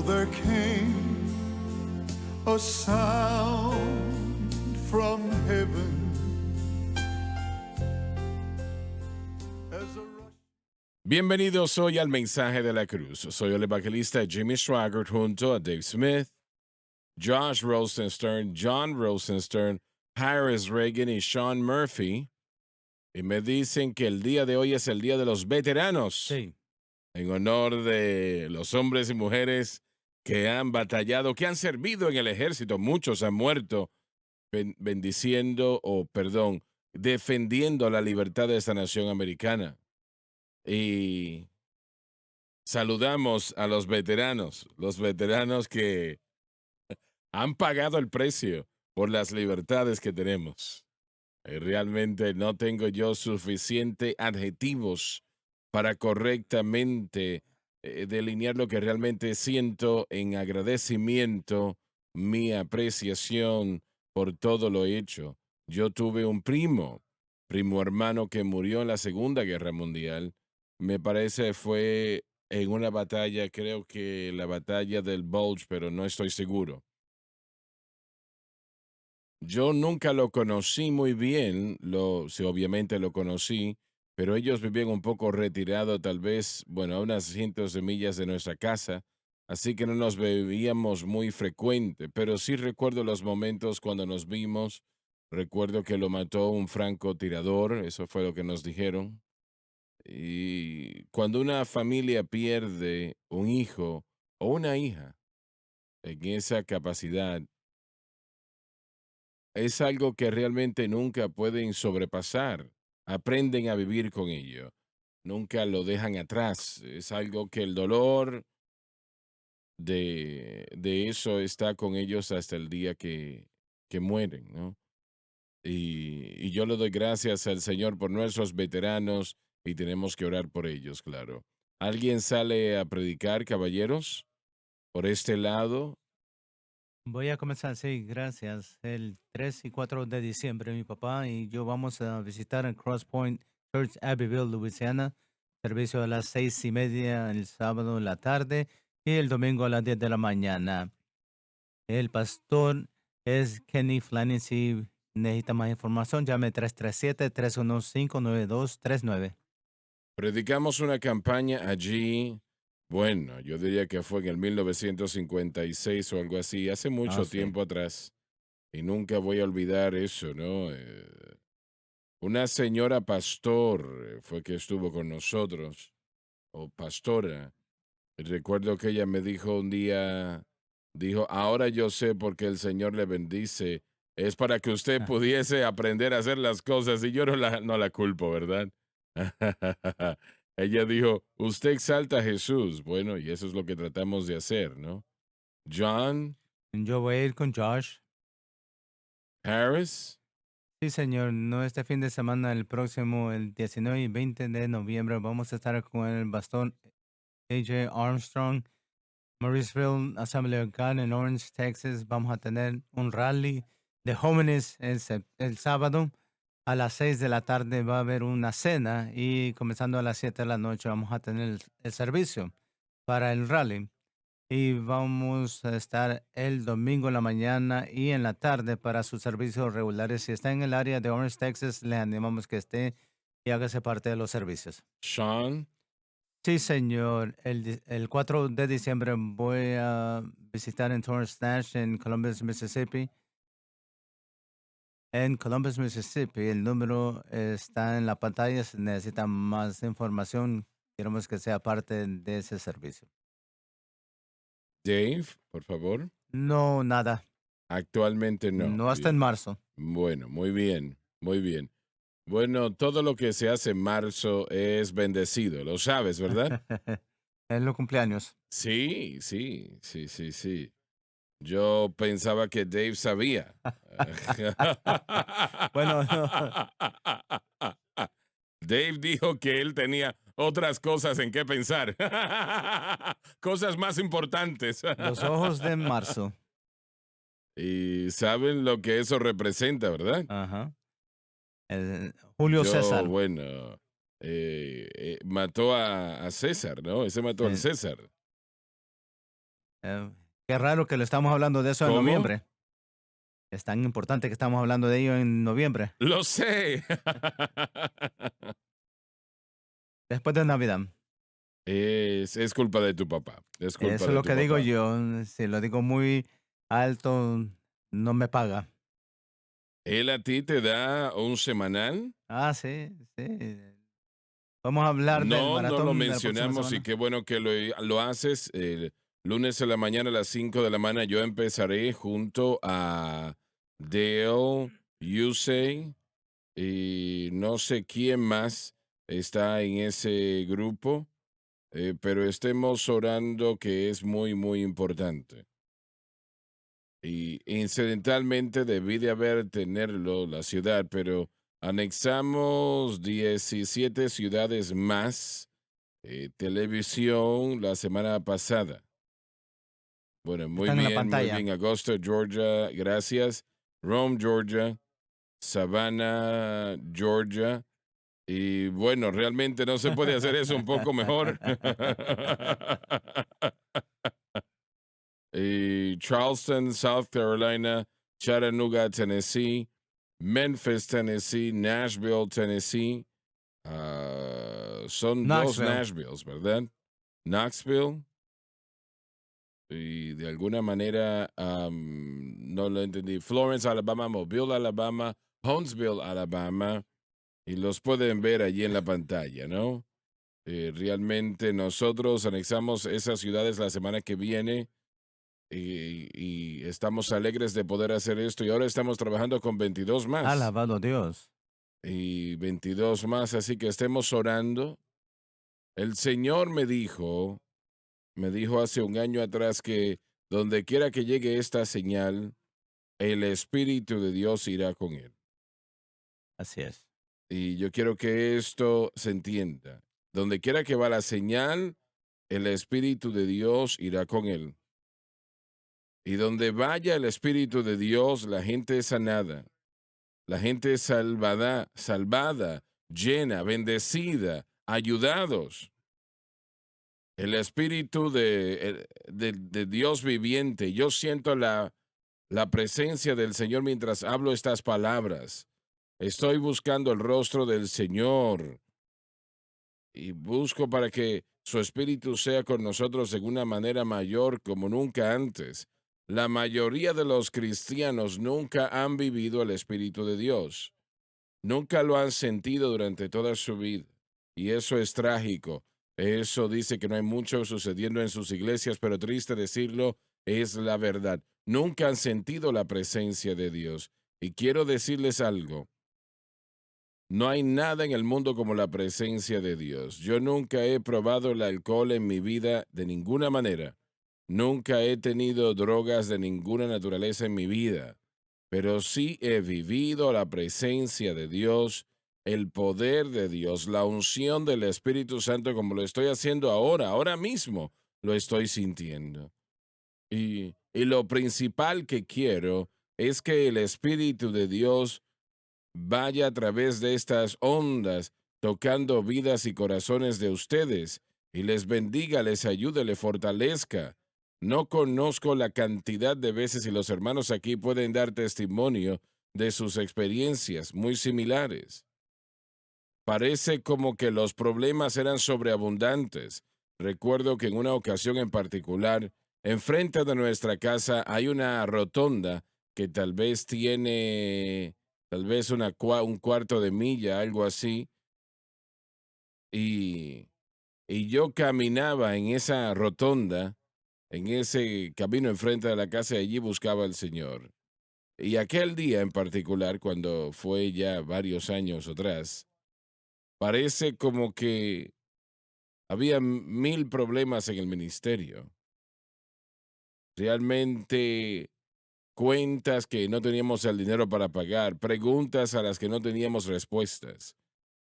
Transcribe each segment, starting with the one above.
there came a sound from heaven as a rush. Bienvenidos hoy al Mensaje de la Cruz. Soy el evangelista Jimmy Swaggart junto a Dave Smith, Josh Rosenstern, John Rosenstern, Harris Reagan y Sean Murphy. Y me dicen que el día de hoy es el Día de los Veteranos. Sí. En honor de los hombres y mujeres que han batallado, que han servido en el ejército. Muchos han muerto defendiendo la libertad de esta nación americana. Y saludamos a los veteranos que han pagado el precio por las libertades que tenemos. Realmente no tengo yo suficientes adjetivos para correctamente delinear lo que realmente siento en agradecimiento, mi apreciación por todo lo hecho. Yo tuve un primo hermano que murió en la Segunda Guerra Mundial. Me parece fue en una batalla, creo que la batalla del Bulge, pero no estoy seguro. Yo nunca lo conocí muy bien, sí, obviamente lo conocí, pero ellos vivían un poco retirado, tal vez, bueno, a unas cientos de millas de nuestra casa, así que no nos veíamos muy frecuente, pero sí recuerdo los momentos cuando nos vimos. Recuerdo que lo mató un francotirador, eso fue lo que nos dijeron. Y cuando una familia pierde un hijo o una hija en esa capacidad, es algo que realmente nunca pueden sobrepasar. Aprenden a vivir con ello. Nunca lo dejan atrás. Es algo que el dolor de eso está con ellos hasta el día que mueren, ¿no? Y yo le doy gracias al Señor por nuestros veteranos y tenemos que orar por ellos, claro. ¿Alguien sale a predicar, caballeros? Por este lado. Voy a comenzar, sí, gracias. El 3 y 4 de diciembre, mi papá y yo vamos a visitar en Cross Point Church, Abbeville, Louisiana. Servicio a las 6:30 el sábado en la tarde y el domingo a las 10 de la mañana. El pastor es Kenny Flanagan. Si necesita más información, llame 337-315-9239. Predicamos una campaña allí, bueno, yo diría que fue en el 1956 o algo así, hace mucho Sí. tiempo atrás, y nunca voy a olvidar eso, ¿no? Una señora pastor fue que estuvo con nosotros, o pastora. Recuerdo que ella me dijo un día, dijo, ahora yo sé por qué el Señor le bendice, es para que usted Ah, pudiese aprender a hacer las cosas, y yo no la culpo, ¿verdad? Ella dijo, usted exalta a Jesús. Bueno, y eso es lo que tratamos de hacer, ¿no? John Yo voy a ir con Josh. Harris. Sí, señor. No este fin de semana, el próximo, el 19 y 20 de noviembre, vamos a estar con el bastón AJ Armstrong, Mauriceville, Assembly of God en Orange, Texas. Vamos a tener un rally de jóvenes el sábado. A las 6 de la tarde va a haber una cena y comenzando a las 7 de la noche vamos a tener el servicio para el rally. Y vamos a estar el domingo en la mañana y en la tarde para sus servicios regulares. Si está en el área de Orange, Texas, le animamos que esté y hágase parte de los servicios. Sean. Sí, señor. El 4 de diciembre voy a visitar en Torrance Nash en Columbus, Mississippi. En Columbus, Mississippi, el número está en la pantalla. Si necesita más información, queremos que sea parte de ese servicio. Dave, por favor. No, nada. Actualmente no. No hasta en Bien. marzo. Bueno, muy bien, muy bien. Bueno, todo lo que se hace en marzo es bendecido, lo sabes, ¿verdad? En los cumpleaños. Sí, sí, sí, sí, sí. Yo pensaba que Dave sabía. Bueno, no. Dave dijo que él tenía otras cosas en qué pensar. Cosas más importantes. Los ojos de marzo. Y saben lo que eso representa, ¿verdad? Ajá. Julio César. Bueno, mató a César, ¿no? Ese mató al Sí. César. Eh, qué raro que lo estamos hablando de eso en ¿Cómo? noviembre. Es tan importante que estamos hablando de ello en noviembre, Lo sé. después de Navidad. Es culpa de tu papá. Es culpa Eso es de lo tu que digo papá. yo. Si lo digo muy alto, no me paga. ¿Él a ti te da un semanal? Ah, sí, sí. Vamos a hablar del No, no lo maratón de la próxima mencionamos y semana. qué bueno que lo haces. El lunes a la mañana a las 5 de la mañana yo empezaré junto a Dale, Yusei y no sé quién más está en ese grupo, pero estemos orando que es muy, muy importante. Y incidentalmente debí de haber tenerlo la ciudad, pero anexamos 17 ciudades más, televisión la semana pasada. Bueno, Están en la muy pantalla. bien. Augusta, Georgia, gracias. Rome, Georgia. Savannah, Georgia. Y bueno, realmente no se puede hacer eso un poco mejor. Charleston, South Carolina, Chattanooga, Tennessee, Memphis, Tennessee, Nashville, Tennessee. Son dos Knoxville. Nashvilles, ¿verdad? Knoxville. Y de alguna manera no lo entendí. Florence, Alabama, Mobile, Alabama, Huntsville, Alabama. Y los pueden ver allí en la pantalla, ¿no? Realmente nosotros anexamos esas ciudades la semana que viene y estamos alegres de poder hacer esto y ahora estamos trabajando con 22 más Alabado Dios. y 22 más, así que estemos orando. El Señor me dijo hace un año atrás que donde quiera que llegue esta señal, el Espíritu de Dios irá con él. Así es. Y yo quiero que esto se entienda. Donde quiera que va la señal, el Espíritu de Dios irá con él. Y donde vaya el Espíritu de Dios, la gente es sanada, la gente es salvada, llena, bendecida, ayudados. El Espíritu de Dios viviente. Yo siento la presencia del Señor mientras hablo estas palabras. Estoy buscando el rostro del Señor y busco para que su Espíritu sea con nosotros de una manera mayor como nunca antes. La mayoría de los cristianos nunca han vivido el Espíritu de Dios. Nunca lo han sentido durante toda su vida. Y eso es trágico. Eso dice que no hay mucho sucediendo en sus iglesias, pero triste decirlo, es la verdad. Nunca han sentido la presencia de Dios. Y quiero decirles algo. No hay nada en el mundo como la presencia de Dios. Yo nunca he probado el alcohol en mi vida de ninguna manera. Nunca he tenido drogas de ninguna naturaleza en mi vida. Pero sí he vivido la presencia de Dios, el poder de Dios, la unción del Espíritu Santo como lo estoy haciendo ahora mismo lo estoy sintiendo. Y lo principal que quiero es que el Espíritu de Dios vaya a través de estas ondas, tocando vidas y corazones de ustedes, y les bendiga, les ayude, les fortalezca. No conozco la cantidad de veces y los hermanos aquí pueden dar testimonio de sus experiencias muy similares. Parece como que los problemas eran sobreabundantes. Recuerdo que en una ocasión en particular, enfrente de nuestra casa hay una rotonda que tal vez tiene, tal vez un cuarto de milla, algo así, y, y yo caminaba en esa rotonda, en ese camino enfrente de la casa y allí buscaba al Señor. Y aquel día en particular, cuando fue ya varios años atrás, parece como que había 1000 problemas en el ministerio. Realmente cuentas que no teníamos el dinero para pagar, preguntas a las que no teníamos respuestas.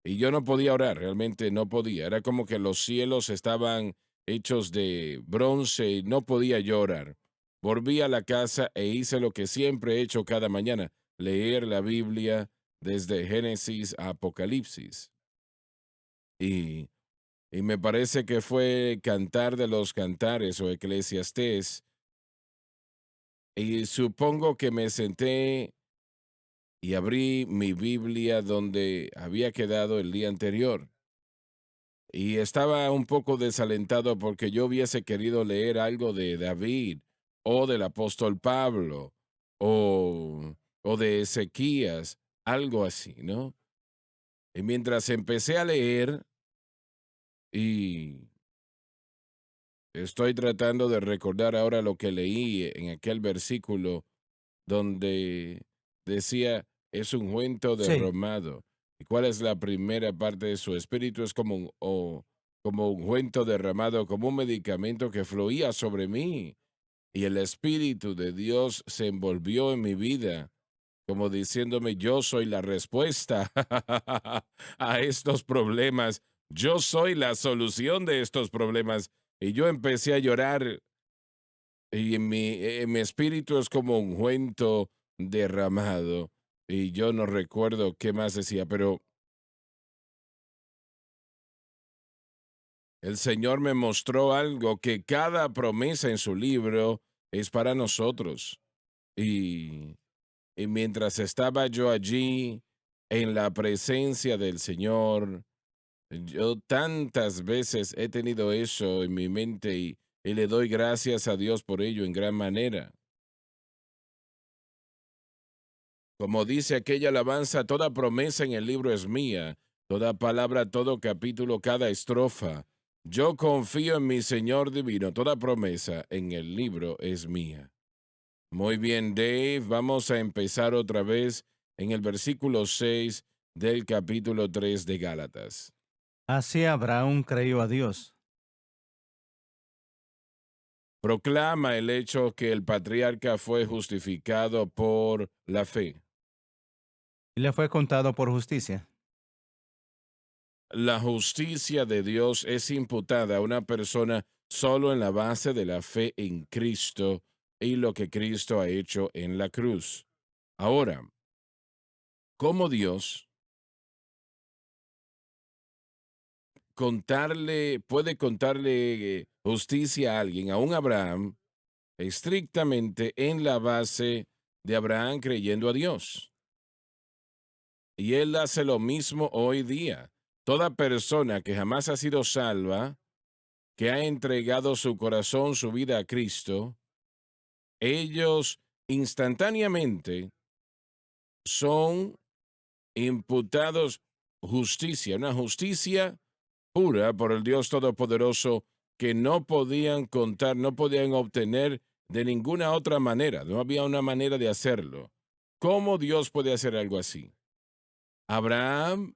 Y yo no podía orar, realmente no podía. Era como que los cielos estaban hechos de bronce y no podía yo orar. Volví a la casa e hice lo que siempre he hecho cada mañana, leer la Biblia desde Génesis a Apocalipsis. Y y me parece que fue Cantar de los Cantares o Eclesiastés, y supongo que me senté y abrí mi Biblia donde había quedado el día anterior. Y estaba un poco desalentado porque yo hubiese querido leer algo de David o del apóstol Pablo o de Ezequías, algo así, ¿no? Y mientras empecé a leer y estoy tratando de recordar ahora lo que leí en aquel versículo donde decía, es un ungüento Sí. derramado. ¿Y cuál es la primera parte de su espíritu? Es como como un ungüento derramado, como un medicamento que fluía sobre mí. Y el Espíritu de Dios se envolvió en mi vida, como diciéndome, yo soy la respuesta a estos problemas. Yo soy la solución de estos problemas. Y yo empecé a llorar y en mi espíritu es como un ungüento derramado. Y yo no recuerdo qué más decía, pero el Señor me mostró algo, que cada promesa en su libro es para nosotros. Y, y mientras estaba yo allí en la presencia del Señor, yo tantas veces he tenido eso en mi mente y le doy gracias a Dios por ello en gran manera. Como dice aquella alabanza, toda promesa en el libro es mía, toda palabra, todo capítulo, cada estrofa. Yo confío en mi Señor divino, toda promesa en el libro es mía. Muy bien, Dave, vamos a empezar otra vez en el versículo 6 del capítulo 3 de Gálatas. Así Abraham creyó a Dios Proclama el hecho que el patriarca fue justificado por la fe. y le fue contado por justicia. La justicia de Dios es imputada a una persona solo en la base de la fe en Cristo y lo que Cristo ha hecho en la cruz. Ahora, ¿cómo Dios puede contarle justicia a alguien, a un Abraham, estrictamente en la base de Abraham creyendo a Dios? Y él hace lo mismo hoy día. Toda persona que jamás ha sido salva, que ha entregado su corazón, su vida a Cristo, ellos instantáneamente son imputados justicia, una justicia pura por el Dios Todopoderoso que no podían contar, no podían obtener de ninguna otra manera. No había una manera de hacerlo. ¿Cómo Dios puede hacer algo así? Abraham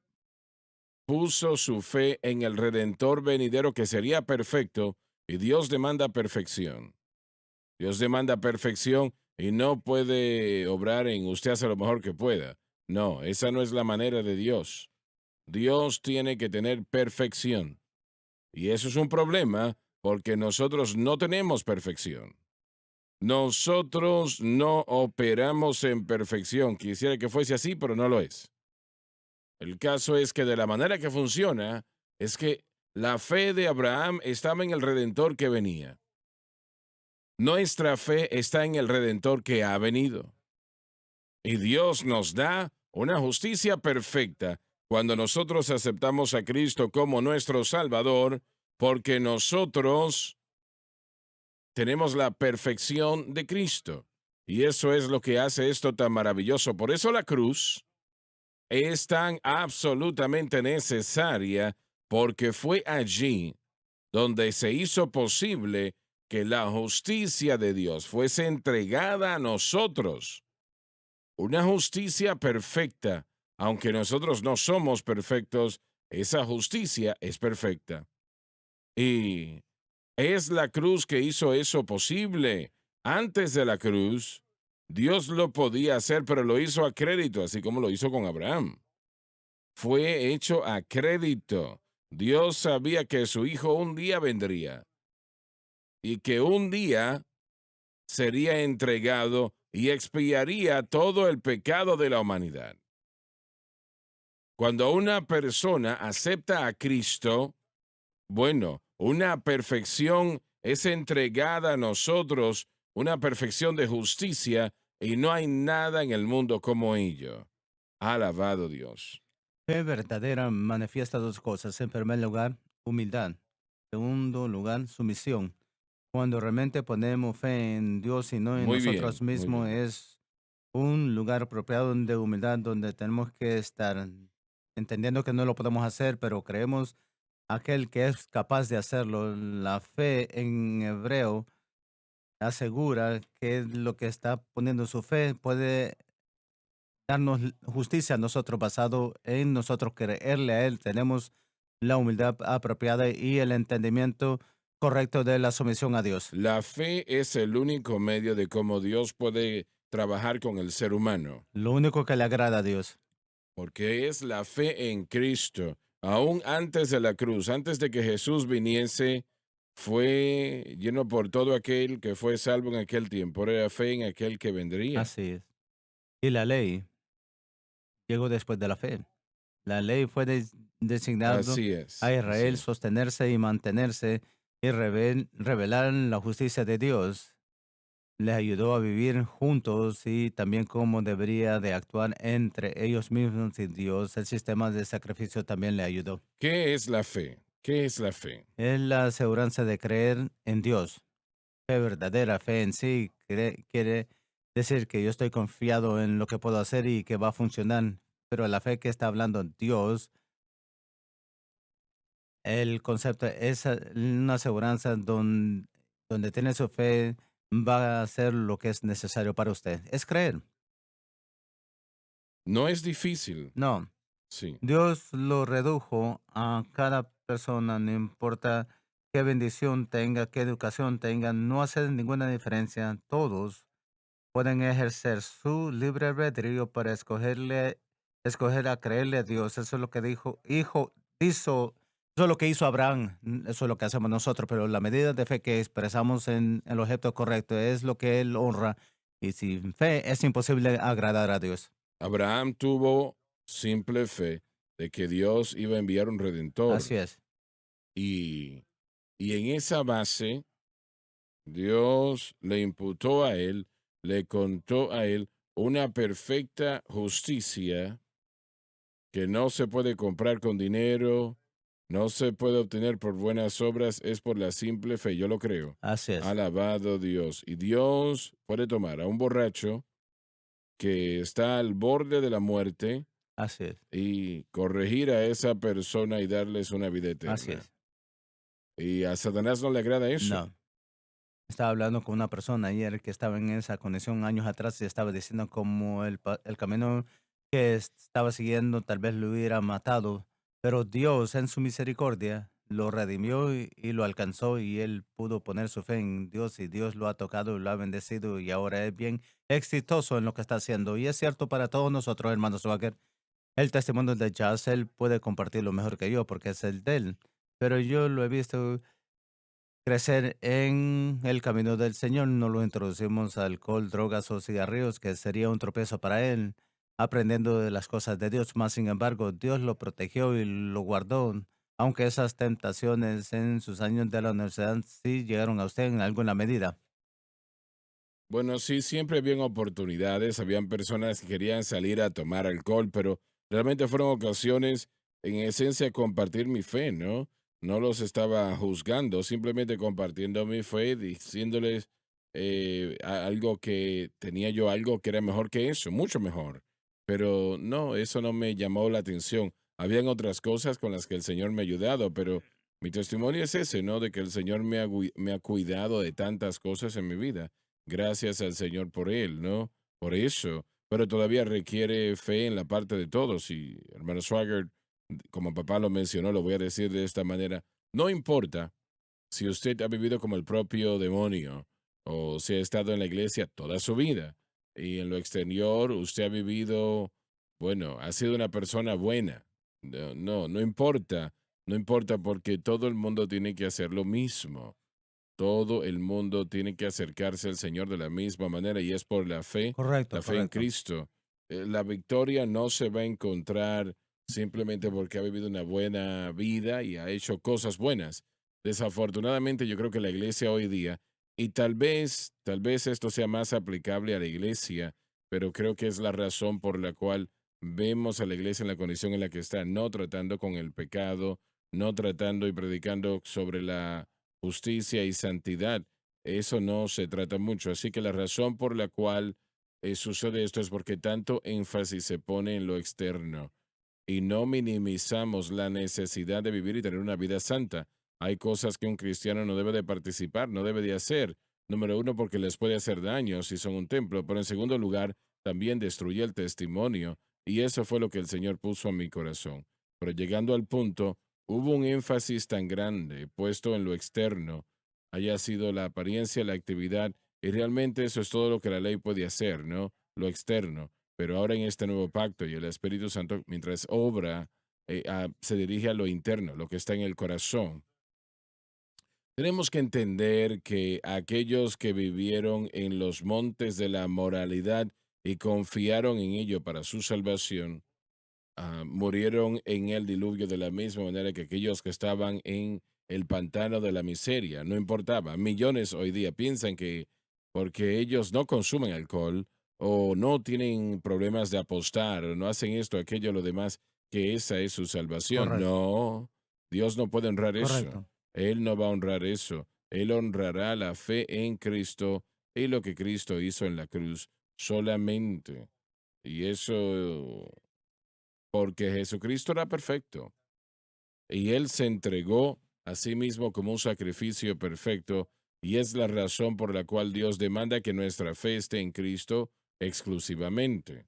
puso su fe en el Redentor venidero que sería perfecto y Dios demanda perfección. Dios demanda perfección y no puede obrar en usted hace lo mejor que pueda. No, esa no es la manera de Dios. Dios tiene que tener perfección. Y eso es un problema porque nosotros no tenemos perfección. Nosotros no operamos en perfección. Quisiera que fuese así, pero no lo es. El caso es que de la manera que funciona es que la fe de Abraham estaba en el Redentor que venía. Nuestra fe está en el Redentor que ha venido. Y Dios nos da una justicia perfecta cuando nosotros aceptamos a Cristo como nuestro Salvador, porque nosotros tenemos la perfección de Cristo. Y eso es lo que hace esto tan maravilloso. Por eso la cruz es tan absolutamente necesaria, porque fue allí donde se hizo posible que la justicia de Dios fuese entregada a nosotros. Una justicia perfecta, aunque nosotros no somos perfectos, esa justicia es perfecta. Y es la cruz que hizo eso posible. Antes de la cruz, Dios lo podía hacer, pero lo hizo a crédito, así como lo hizo con Abraham. Fue hecho a crédito. Dios sabía que su hijo un día vendría y que un día sería entregado y expiaría todo el pecado de la humanidad. Cuando una persona acepta a Cristo, Bueno, una perfección es entregada a nosotros, una perfección de justicia, y no hay nada en el mundo como ello. Alabado Dios. Fe verdadera manifiesta dos cosas. En primer lugar, humildad. En segundo lugar, sumisión. Cuando realmente ponemos fe en Dios y no en Muy nosotros bien, muy mismos, bien. es un lugar apropiado de humildad donde tenemos que estar entendiendo que no lo podemos hacer, pero creemos aquel que es capaz de hacerlo. La fe en hebreo asegura que lo que está poniendo su fe puede darnos justicia a nosotros basado en nosotros creerle a Él. Tenemos la humildad apropiada y el entendimiento correcto de la sumisión a Dios. La fe es el único medio de cómo Dios puede trabajar con el ser humano, Lo único que le agrada a Dios. porque es la fe en Cristo. Aún antes de la cruz, antes de que Jesús viniese, fue lleno por todo aquel que fue salvo en aquel tiempo. Era fe en aquel que vendría. Así es. Y la ley llegó después de la fe. La ley fue designado Así a es, así Israel es. sostenerse y mantenerse y revelar la justicia de Dios. Les ayudó a vivir juntos y también cómo debería de actuar entre ellos mismos y Dios. El sistema de sacrificio también le ayudó. ¿Qué es la fe? ¿Qué es la fe? Es la aseguranza de creer en Dios. Fe verdadera, fe en sí, quiere decir que yo estoy confiado en lo que puedo hacer y que va a funcionar. Pero la fe que está hablando Dios, el concepto es una aseguranza donde tiene su fe, va a hacer lo que es necesario para usted. Es creer. No es difícil, No, sí. Dios lo redujo a cada persona, no importa qué bendición tenga, qué educación tenga, no hace ninguna diferencia. Todos pueden ejercer su libre albedrío para escoger a creerle a Dios. Eso es lo que eso es lo que hizo Abraham, eso es lo que hacemos nosotros, pero la medida de fe que expresamos en el objeto correcto es lo que él honra. Y sin fe es imposible agradar a Dios. Abraham tuvo simple fe de que Dios iba a enviar un Así redentor. es, Y, y en esa base, Dios le imputó a él, le contó a él una perfecta justicia que no se puede comprar con dinero, no se puede obtener por buenas obras, es por la simple fe, yo lo creo. así es, Alabado Dios. Y Dios puede tomar a un borracho que está al borde de la muerte así es, y corregir a esa persona y darles una vida así eterna. es. Y a Satanás no le agrada eso. No. Estaba hablando con una persona ayer que estaba en esa condición años atrás y estaba diciendo como el camino que estaba siguiendo tal vez lo hubiera matado, pero Dios en su misericordia lo redimió y lo alcanzó y él pudo poner su fe en Dios y Dios lo ha tocado y lo ha bendecido y ahora es bien exitoso en lo que está haciendo. Y es cierto para todos nosotros, hermanos Swagger, el testimonio de Jazz, él puede compartirlo mejor que yo porque es el de él, pero yo lo he visto crecer en el camino del Señor. No lo introducimos a alcohol, drogas o cigarrillos, que sería un tropiezo para él, aprendiendo de las cosas de Dios. Más sin embargo, Dios lo protegió y lo guardó, aunque esas tentaciones en sus años de la universidad sí llegaron a usted en alguna medida. Bueno, sí, siempre habían oportunidades, habían personas que querían salir a tomar alcohol, pero realmente fueron ocasiones, en esencia, compartir mi fe, ¿no? No los estaba juzgando, simplemente compartiendo mi fe, diciéndoles algo que tenía yo, algo que era mejor que eso, mucho mejor. Pero no, eso no me llamó la atención. Habían otras cosas con las que el Señor me ha ayudado, pero mi testimonio es ese, ¿no? De que el Señor me ha cuidado de tantas cosas en mi vida. Gracias al Señor por él, ¿no? Por eso. Pero todavía requiere fe en la parte de todos. Y hermano Swagger, como papá lo mencionó, lo voy a decir de esta manera. No importa si usted ha vivido como el propio demonio o si ha estado en la iglesia toda su vida y en lo exterior usted ha vivido, bueno, ha sido una persona buena. No, no importa. No importa porque todo el mundo tiene que hacer lo mismo. Todo el mundo tiene que acercarse al Señor de la misma manera y es por Correcto, la fe en correcto. Cristo. La victoria no se va a encontrar simplemente porque ha vivido una buena vida y ha hecho cosas buenas. Desafortunadamente, yo creo que la iglesia hoy día, y tal vez esto sea más aplicable a la iglesia, pero creo que es la razón por la cual vemos a la iglesia en la condición en la que está, no tratando con el pecado, no tratando y predicando sobre la justicia y santidad. Eso no se trata mucho. Así que la razón por la cual sucede esto es porque tanto énfasis se pone en lo externo y no minimizamos la necesidad de vivir y tener una vida santa. Hay cosas que un cristiano no debe de participar, no debe de hacer. Número uno, porque les puede hacer daño si son un templo, pero en segundo lugar, también destruye el testimonio. Y eso fue lo que el Señor puso en mi corazón. Pero llegando al punto, hubo un énfasis tan grande puesto en lo externo, haya sido la apariencia, la actividad, y realmente eso es todo lo que la ley puede hacer, ¿no? Lo externo. Pero ahora en este nuevo pacto y el Espíritu Santo, mientras obra, se dirige a lo interno, lo que está en el corazón. Tenemos que entender que aquellos que vivieron en los montes de la moralidad y confiaron en ello para su salvación, murieron en el diluvio de la misma manera que aquellos que estaban en el pantano de la miseria. No importaba. Millones hoy día piensan que porque ellos no consumen alcohol o no tienen problemas de apostar, o no hacen esto, aquello, lo demás, que esa es su salvación. Correcto, No, Dios no puede honrar eso. correcto. Él no va a honrar eso. Él honrará la fe en Cristo y lo que Cristo hizo en la cruz solamente. Y eso porque Jesucristo era perfecto y Él se entregó a sí mismo como un sacrificio perfecto y es la razón por la cual Dios demanda que nuestra fe esté en Cristo exclusivamente.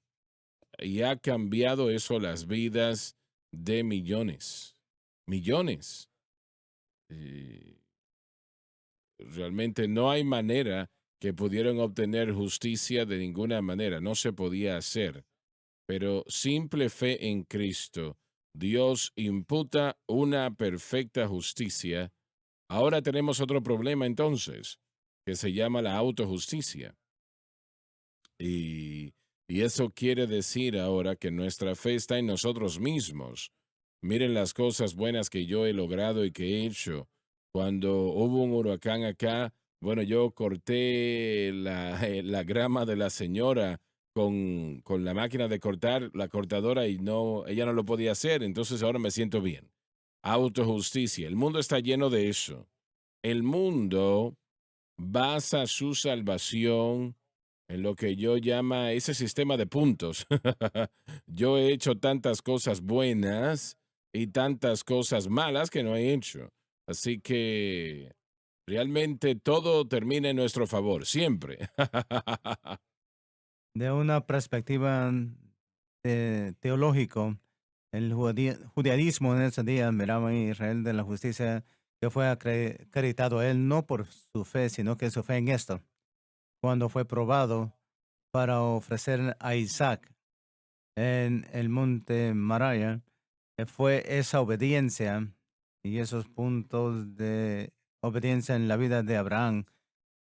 Y ha cambiado eso las vidas de millones, millones. Y realmente no hay manera que pudieran obtener justicia de ninguna manera, no se podía hacer. Pero simple fe en Cristo, Dios imputa una perfecta justicia. Ahora tenemos otro problema entonces, que se llama la autojusticia. Y, y eso quiere decir ahora que nuestra fe está en nosotros mismos. Miren las cosas buenas que yo he logrado y que he hecho. Cuando hubo un huracán acá, bueno, yo corté la grama de la señora con la máquina de cortar, la cortadora, y no, ella no lo podía hacer, entonces ahora me siento bien. Autojusticia. El mundo está lleno de eso. El mundo basa su salvación en lo que yo llama ese sistema de puntos. Yo he hecho tantas cosas buenas y tantas cosas malas que no he hecho. Así que realmente todo termina en nuestro favor, siempre. De una perspectiva teológico, el judaísmo en ese día miraba a Israel de la justicia que fue acreditado a él no por su fe, sino que su fe en esto, cuando fue probado para ofrecer a Isaac en el monte Maraya, fue esa obediencia y esos puntos de obediencia en la vida de Abraham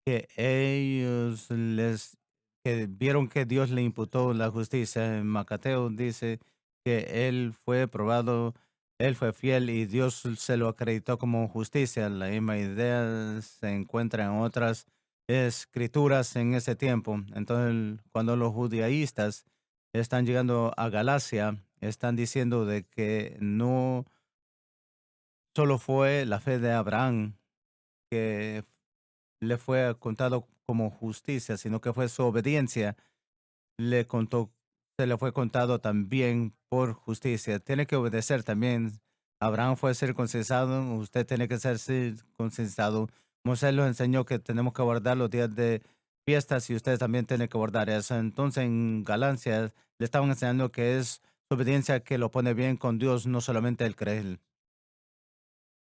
que ellos les que vieron que Dios le imputó la justicia. En Macateo dice que él fue probado, él fue fiel y Dios se lo acreditó como justicia. La misma idea se encuentra en otras escrituras en ese tiempo. Entonces, cuando los judaístas están llegando a Galacia, están diciendo de que no solo fue la fe de Abraham que le fue contado como justicia, sino que fue su obediencia, le contó, se le fue contado también por justicia. Tiene que obedecer también. Abraham fue circuncidado, usted tiene que ser circuncidado. Moisés lo enseñó que tenemos que guardar los días de fiestas y ustedes también tienen que guardar eso. Entonces en Galacia le estaban enseñando que es su obediencia que lo pone bien con Dios, no solamente el creer.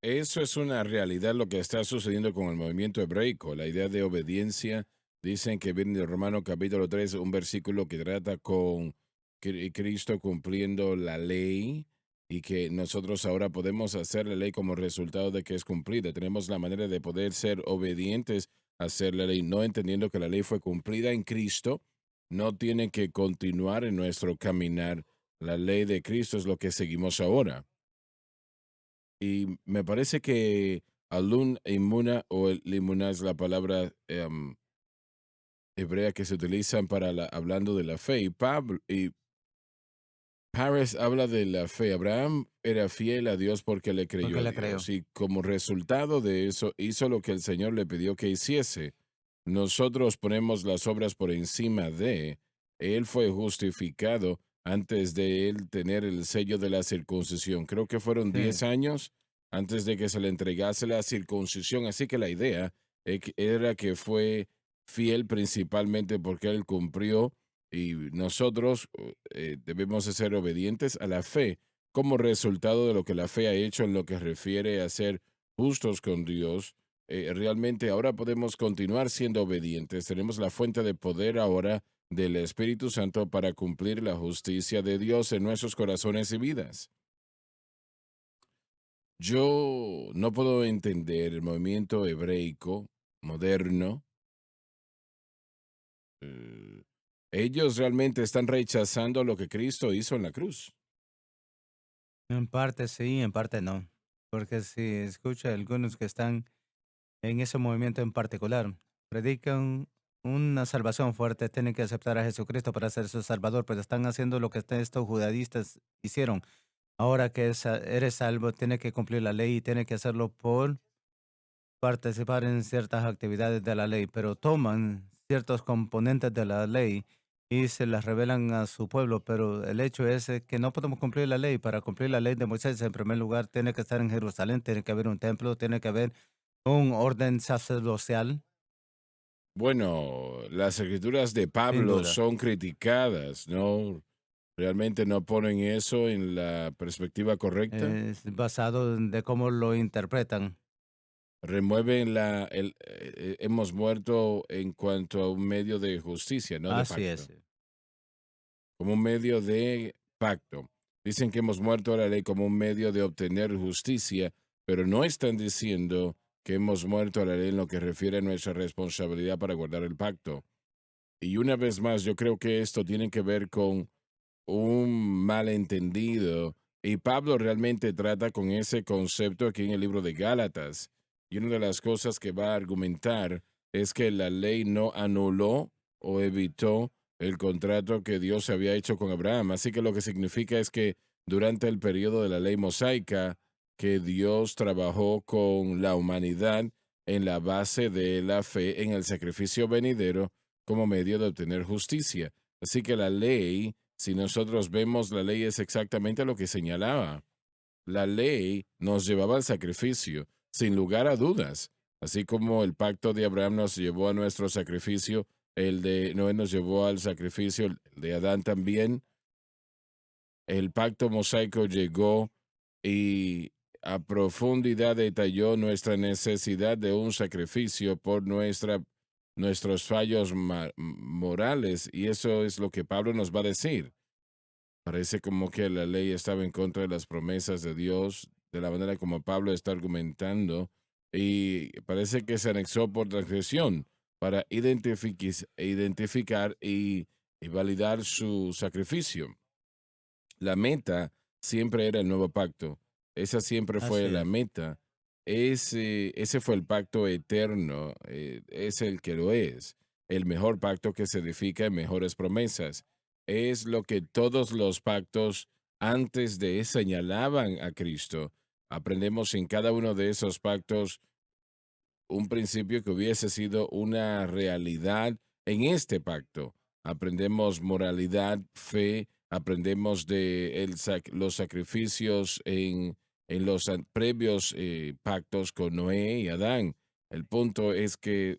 Eso es una realidad lo que está sucediendo con el movimiento hebraico. La idea de obediencia, dicen que viene de Romano capítulo 3, un versículo que trata con Cristo cumpliendo la ley y que nosotros ahora podemos hacer la ley como resultado de que es cumplida. Tenemos la manera de poder ser obedientes a hacer la ley, no entendiendo que la ley fue cumplida en Cristo, no tiene que continuar en nuestro caminar La ley de Cristo es lo que seguimos ahora. Y me parece que alun imuna o el limuna es la palabra hebrea que se utilizan para hablando de la fe. Y Pares habla de la fe. Abraham era fiel a Dios porque le creyó porque a le Dios. creo. Y como resultado de eso, hizo lo que el Señor le pidió que hiciese. Nosotros ponemos las obras por encima de. Él fue justificado antes de él tener el sello de la circuncisión. Creo que fueron Sí, 10 años antes de que se le entregase la circuncisión. Así que la idea era que fue fiel principalmente porque él cumplió y nosotros debemos de ser obedientes a la fe como resultado de lo que la fe ha hecho en lo que refiere a ser justos con Dios. Realmente ahora podemos continuar siendo obedientes. Tenemos la fuente de poder ahora del Espíritu Santo para cumplir la justicia de Dios en nuestros corazones y vidas. Yo no puedo entender el movimiento hebreico moderno. eh, Ellos realmente están rechazando lo que Cristo hizo en la cruz. en parte sí, en parte no. Porque si escucha algunos que están en ese movimiento en particular, predican una salvación fuerte, tienen que aceptar a Jesucristo para ser su Salvador, pero están haciendo lo que estos judaístas hicieron. Ahora que eres salvo, tienes que cumplir la ley y tienes que hacerlo por participar en ciertas actividades de la ley, pero toman ciertos componentes de la ley y se las revelan a su pueblo, pero el hecho es que no podemos cumplir la ley. Para cumplir la ley de Moisés, en primer lugar, tiene que estar en Jerusalén, tiene que haber un templo, tiene que haber un orden sacerdotal, Bueno, las escrituras de sin Pablo duda. son criticadas, ¿no? Realmente no ponen eso en la perspectiva correcta. Es basado de cómo lo interpretan. Remueven hemos muerto en cuanto a un medio de justicia, no de Así es. pacto, como un medio de pacto. Dicen que hemos muerto a la ley como un medio de obtener justicia, pero no están diciendo que hemos muerto a la ley en lo que refiere a nuestra responsabilidad para guardar el pacto. Y una vez más, yo creo que esto tiene que ver con un malentendido. Y Pablo realmente trata con ese concepto aquí en el libro de Gálatas. Y una de las cosas que va a argumentar es que la ley no anuló o evitó el contrato que Dios había hecho con Abraham. Así que lo que significa es que durante el periodo de la ley mosaica, que Dios trabajó con la humanidad en la base de la fe en el sacrificio venidero como medio de obtener justicia. Así que la ley, si nosotros vemos, la ley es exactamente lo que señalaba. La ley nos llevaba al sacrificio, sin lugar a dudas. Así como el pacto de Abraham nos llevó a nuestro sacrificio, el de Noé nos llevó al sacrificio, el de Adán también. El pacto mosaico llegó y a profundidad detalló nuestra necesidad de un sacrificio por nuestros fallos morales. Y eso es lo que Pablo nos va a decir. Parece como que la ley estaba en contra de las promesas de Dios, de la manera como Pablo está argumentando, y parece que se anexó por transgresión para identificar y validar su sacrificio. La meta siempre era el nuevo pacto. Esa siempre Así fue la es. meta. Ese fue el pacto eterno. Es el que lo es. El mejor pacto que se edifica en mejores promesas. Es lo que todos los pactos antes de señalaban a Cristo. Aprendemos en cada uno de esos pactos un principio que hubiese sido una realidad en este pacto. Aprendemos moralidad, fe, aprendemos de los sacrificios en los previos pactos con Noé y Adán. El punto es que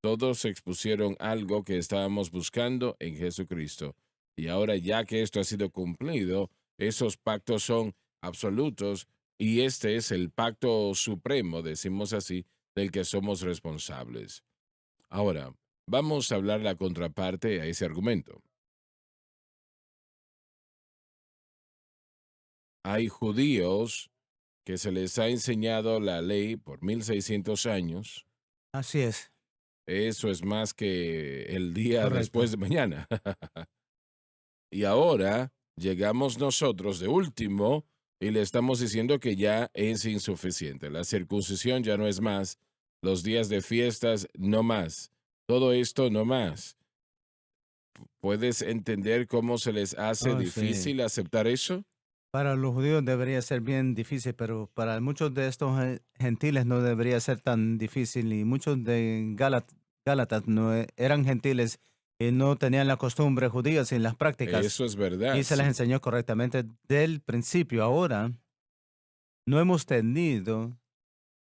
todos expusieron algo que estábamos buscando en Jesucristo. Y ahora ya que esto ha sido cumplido, esos pactos son absolutos y este es el pacto supremo, decimos así, del que somos responsables. Ahora, vamos a hablar la contraparte a ese argumento. Hay judíos que se les ha enseñado la ley por 1600 años. Así es. Eso es más que el día después Correcto. de mañana. Y ahora llegamos nosotros de último y le estamos diciendo que ya es insuficiente. La circuncisión ya no es más, los días de fiestas no más, todo esto no más. ¿Puedes entender cómo se les hace Oh, sí. difícil aceptar eso? Para los judíos debería ser bien difícil, pero para muchos de estos gentiles no debería ser tan difícil. Y muchos de Gálatas no eran gentiles y no tenían la costumbre judía sin las prácticas. Eso es Y verdad, se les sí. enseñó correctamente del principio. Ahora no hemos tenido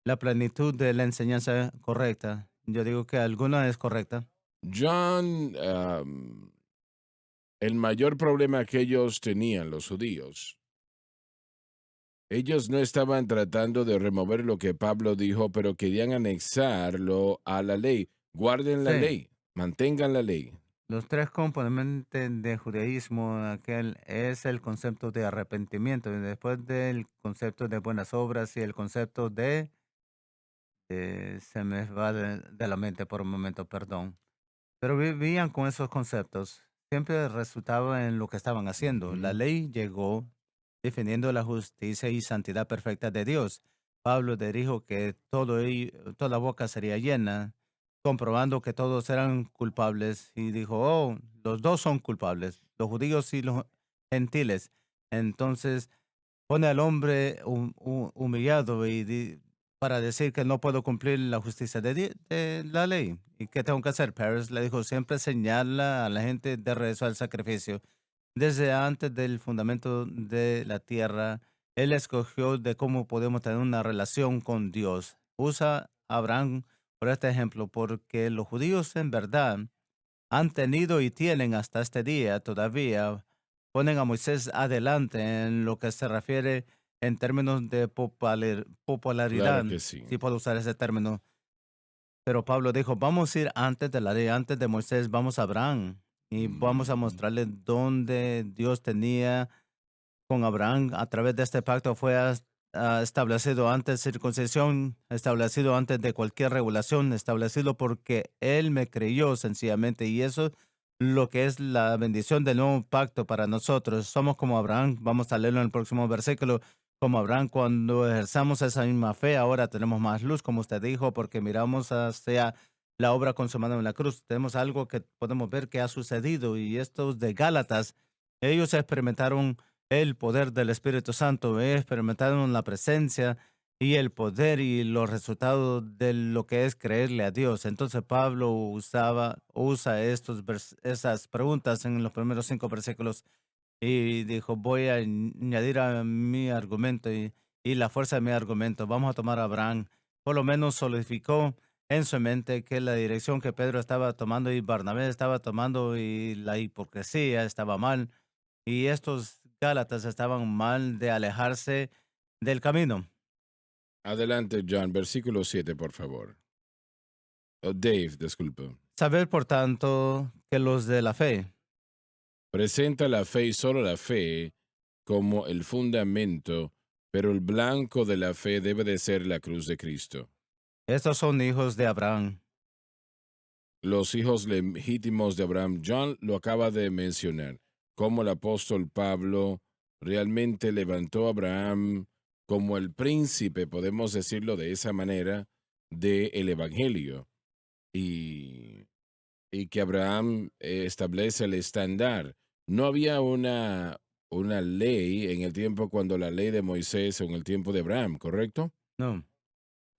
la plenitud de la enseñanza correcta. Yo digo que alguna es correcta. John, el mayor problema que ellos tenían, los judíos, ellos no estaban tratando de remover lo que Pablo dijo, pero querían anexarlo a la ley. Guarden la Sí. ley, mantengan la ley. Los tres componentes de judaísmo, aquel es el concepto de arrepentimiento, y después del concepto de buenas obras y el concepto se me va de la mente por un momento, perdón. Pero vivían con esos conceptos. Siempre resultaba en lo que estaban haciendo. La Ujú. ley llegó defendiendo la justicia y santidad perfecta de Dios. Pablo dijo que toda boca sería llena, comprobando que todos eran culpables. Y dijo, oh, los dos son culpables, los judíos y los gentiles. Entonces pone al hombre humillado para decir que no puedo cumplir la justicia de la ley. ¿Y qué tengo que hacer? Paris le dijo, siempre señala a la gente de regreso al sacrificio. Desde antes del fundamento de la tierra, Él escogió de cómo podemos tener una relación con Dios. Usa a Abraham por este ejemplo, porque los judíos en verdad han tenido y tienen hasta este día todavía, ponen a Moisés adelante en lo que se refiere en términos de popularidad, Claro que sí. si puedo usar ese término. Pero Pablo dijo, vamos a ir antes de la ley, antes de Moisés, vamos a Abraham y vamos a Ujú. mostrarle dónde Dios tenía con Abraham a través de este pacto fue establecido antes circuncisión, establecido antes de cualquier regulación, establecido porque Él me creyó sencillamente y eso lo que es la bendición del nuevo pacto para nosotros. Somos como Abraham, vamos a leerlo en el próximo versículo, como Abraham cuando ejerzamos esa misma fe, ahora tenemos más luz, como usted dijo, porque miramos hacia la obra consumada en la cruz. Tenemos algo que podemos ver que ha sucedido y estos de Gálatas, ellos experimentaron el poder del Espíritu Santo, experimentaron la presencia y el poder y los resultados de lo que es creerle a Dios. Entonces Pablo usa esas preguntas en los primeros 5 versículos y dijo, voy a añadir a mi argumento y la fuerza de mi argumento. Vamos a tomar a Abraham. Por lo menos solidificó en su mente que la dirección que Pedro estaba tomando y Barnabé estaba tomando y la hipocresía estaba mal y estos Gálatas estaban mal de alejarse del camino. Adelante, John, versículo 7, por favor. Oh, Dave, disculpe. Saber, por tanto, que los de la fe, Presenta la fe y solo la fe como el fundamento, pero el blanco de la fe debe de ser la cruz de Cristo. estos son hijos de Abraham. Los hijos legítimos de Abraham, John lo acaba de mencionar, como el apóstol Pablo realmente levantó a Abraham como el príncipe, podemos decirlo de esa manera, del Evangelio. Y, y que Abraham establece el estándar. No había una ley en el tiempo cuando la ley de Moisés o en el tiempo de Abraham, ¿correcto? No,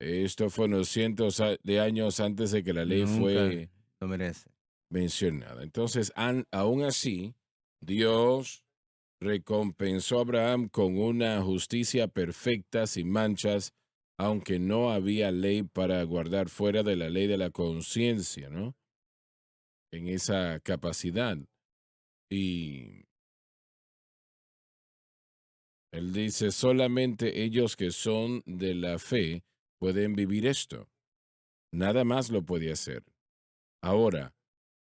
Esto fue unos cientos de años antes de que la ley nunca fue lo merece. mencionada. Entonces, aún así, Dios recompensó a Abraham con una justicia perfecta, sin manchas, aunque no había ley para guardar fuera de la ley de la conciencia, ¿no? En esa capacidad. Y él dice, solamente ellos que son de la fe pueden vivir esto. Nada más lo puede hacer. Ahora,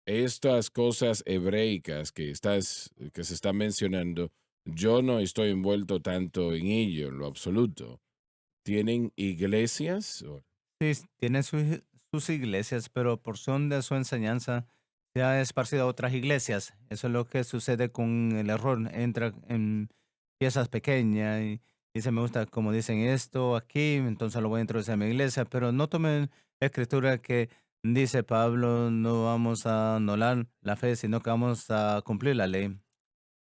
estas cosas hebreicas que se están mencionando, yo no estoy envuelto tanto en ello, en lo absoluto. ¿Tienen iglesias? Sí, tienen sus iglesias, pero porción de su enseñanza se ha esparcido a otras iglesias. Eso es lo que sucede con el error. Entra en piezas pequeñas y dice, me gusta como dicen esto aquí, entonces lo voy a introducir a mi iglesia, pero no tomen la escritura que dice Pablo, no vamos a anular la fe, sino que vamos a cumplir la ley.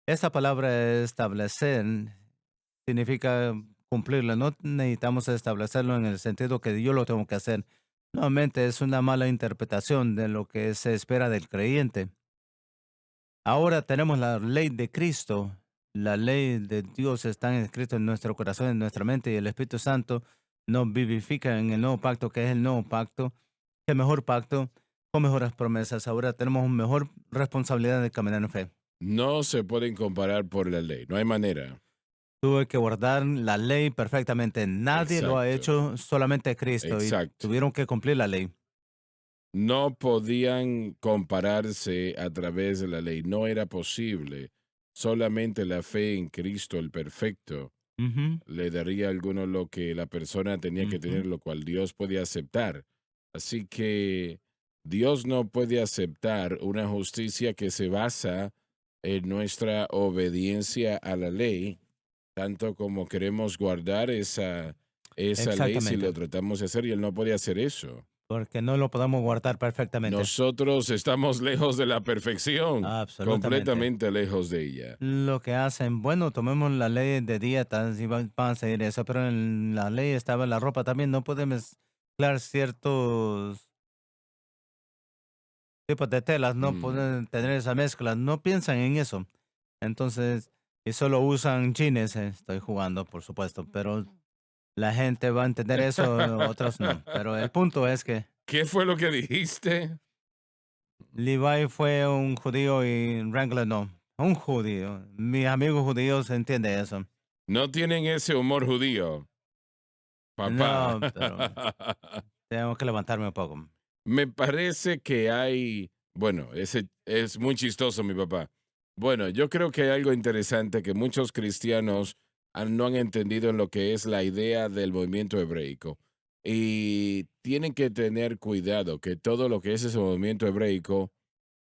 Esta palabra establecer significa cumplirla. No necesitamos establecerlo en el sentido que yo lo tengo que hacer. Nuevamente es una mala interpretación de lo que se espera del creyente. Ahora tenemos la ley de Cristo. La ley de Dios está escrita en nuestro corazón, en nuestra mente, y el Espíritu Santo nos vivifica en el nuevo pacto, que es el nuevo pacto, el mejor pacto, con mejores promesas. Ahora tenemos una mejor responsabilidad de caminar en fe. No se pueden comparar por la ley, no hay manera. Tuve que guardar la ley perfectamente. Nadie lo ha Exacto, hecho, solamente Cristo, y exacto. tuvieron que cumplir la ley. No podían compararse a través de la ley, no era posible. Solamente la fe en Cristo, el perfecto, Ujú, le daría a alguno lo que la persona tenía que ujú. tener, lo cual Dios podía aceptar. Así que Dios no puede aceptar una justicia que se basa en nuestra obediencia a la ley, tanto como queremos guardar esa ley si Exactamente, lo tratamos de hacer, y Él no puede hacer eso. porque no lo podemos guardar perfectamente. Nosotros estamos lejos de la perfección, Absolutamente. completamente lejos de ella. Lo que hacen, bueno, tomemos la ley de dietas y van a seguir eso, pero en la ley estaba la ropa también. No podemos mezclar ciertos tipos de telas, no Mm. pueden tener esa mezcla, no piensan en eso. Entonces, y solo usan jeans, estoy jugando, por supuesto, pero la gente va a entender eso, otros no. Pero el punto es que ¿Qué fue lo que dijiste? Levi fue un judío y Wrangler no. Un judío. Mis amigos judíos entienden eso. No tienen ese humor judío, papá. No, pero tengo que levantarme un poco. Me parece que hay, bueno, ese es muy chistoso, mi papá. Bueno, yo creo que hay algo interesante que muchos cristianos no han entendido en lo que es la idea del movimiento hebreico. Y tienen que tener cuidado que todo lo que es ese movimiento hebreico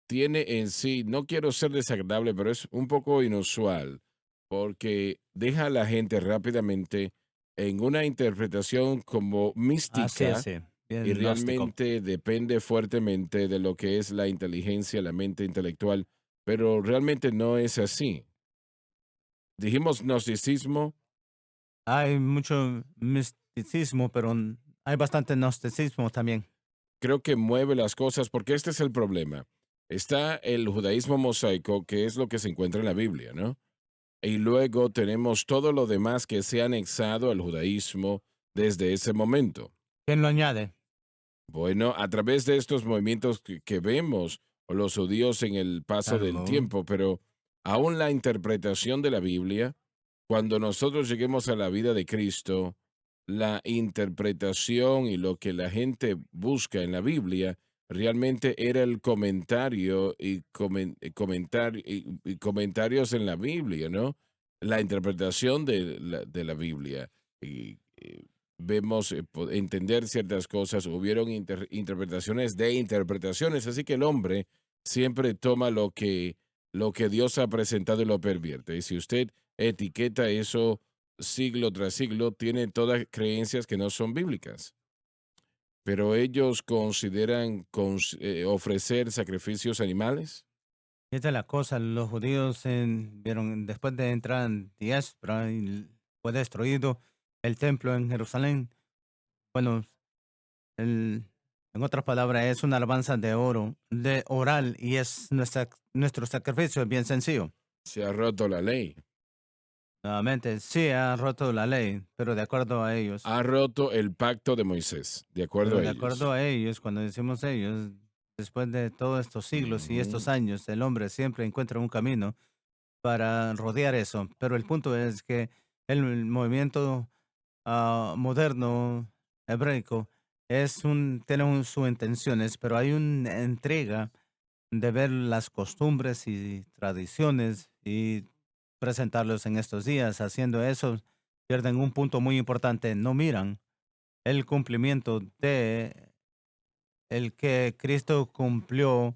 tiene en sí, no quiero ser desagradable, pero es un poco inusual, porque deja a la gente rápidamente en una interpretación como Así es, mística, sí. y Bien gnóstico. realmente depende fuertemente de lo que es la inteligencia, la mente intelectual, pero realmente no es así. Dijimos gnosticismo, Hay mucho misticismo, pero hay bastante gnosticismo también. creo que mueve las cosas porque este es el problema. Está el judaísmo mosaico, que es lo que se encuentra en la Biblia, ¿no? Y luego tenemos todo lo demás que se ha anexado al judaísmo desde ese momento. ¿Quién lo añade? Bueno, a través de estos movimientos que vemos los judíos en el paso del Talmud. tiempo, pero aún la interpretación de la Biblia, cuando nosotros lleguemos a la vida de Cristo, la interpretación y lo que la gente busca en la Biblia realmente era el comentario y, y comentarios en la Biblia, ¿no? La interpretación de la Biblia. Y vemos, entender ciertas cosas, hubieron interpretaciones de interpretaciones, así que el hombre siempre toma lo que Dios ha presentado y lo pervierte. Y si usted etiqueta eso siglo tras siglo, tiene todas creencias que no son bíblicas. Pero ellos consideran ofrecer sacrificios animales. Esta es la cosa, los judíos vieron después de entrar en diáspora y fue destruido el templo en Jerusalén. Bueno, el- en otras palabras, es una alabanza de oro, de oral, y es nuestro sacrificio, es bien sencillo. Se ha roto la ley. Nuevamente, sí ha roto la ley, pero de acuerdo a ellos. Ha roto el pacto de Moisés, de acuerdo Pero a de ellos. acuerdo a ellos, cuando decimos ellos, después de todos estos siglos y estos Ujú. años, el hombre siempre encuentra un camino para rodear eso. Pero el punto es que el movimiento moderno hebraico tiene sus intenciones, pero hay una entrega de ver las costumbres y tradiciones y presentarlos en estos días. Haciendo eso, pierden un punto muy importante. No miran el cumplimiento de el que Cristo cumplió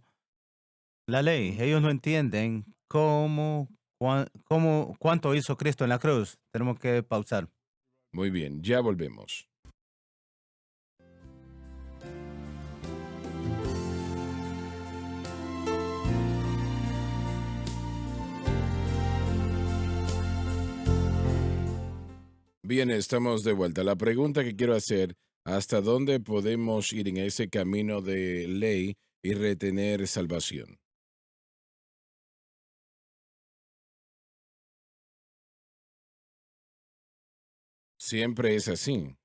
la ley. Ellos no entienden cuánto hizo Cristo en la cruz. Tenemos que pausar. Muy bien, ya volvemos. Bien, estamos de vuelta. La pregunta que quiero hacer, ¿hasta dónde podemos ir en ese camino de ley y retener salvación? Siempre es así.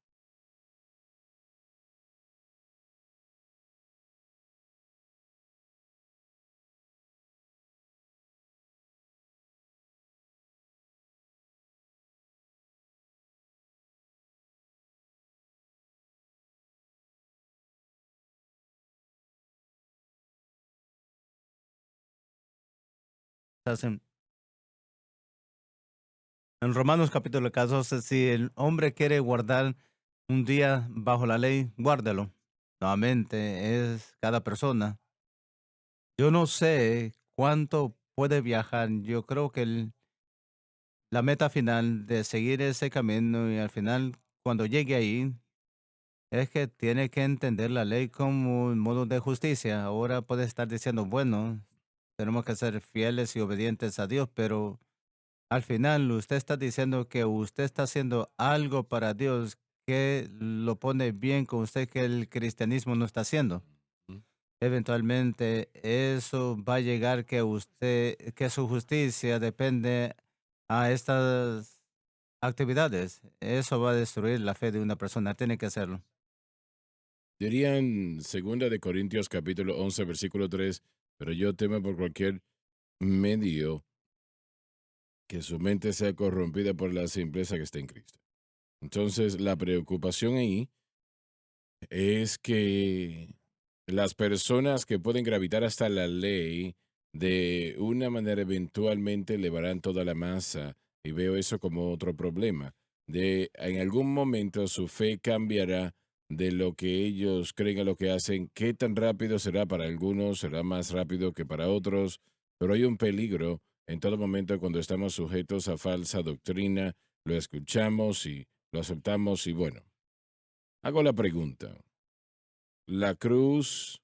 Hacen- En Romanos capítulo 14, si el hombre quiere guardar un día bajo la ley, guárdelo. Nuevamente es cada persona. Yo no sé cuánto puede viajar. Yo creo que la meta final de seguir ese camino y al final, cuando llegue ahí, es que tiene que entender la ley como un modo de justicia. Ahora puede estar diciendo, bueno, tenemos que ser fieles y obedientes a Dios, pero al final usted está diciendo que usted está haciendo algo para Dios que lo pone bien con usted que el cristianismo no está haciendo. Mm. Eventualmente eso va a llegar que su justicia depende a estas actividades. Eso va a destruir la fe de una persona. Tiene que hacerlo. Dirían 2 de Corintios capítulo 11, versículo 3, pero yo temo por cualquier medio que su mente sea corrompida por la simpleza que está en Cristo. Entonces, la preocupación ahí es que las personas que pueden gravitar hasta la ley de una manera eventualmente elevarán toda la masa y veo eso como otro problema. De en algún momento su fe cambiará de lo que ellos creen a lo que hacen. ¿Qué tan rápido será para algunos? Será más rápido que para otros. Pero hay un peligro en todo momento cuando estamos sujetos a falsa doctrina, lo escuchamos y lo aceptamos y bueno, hago la pregunta. La cruz,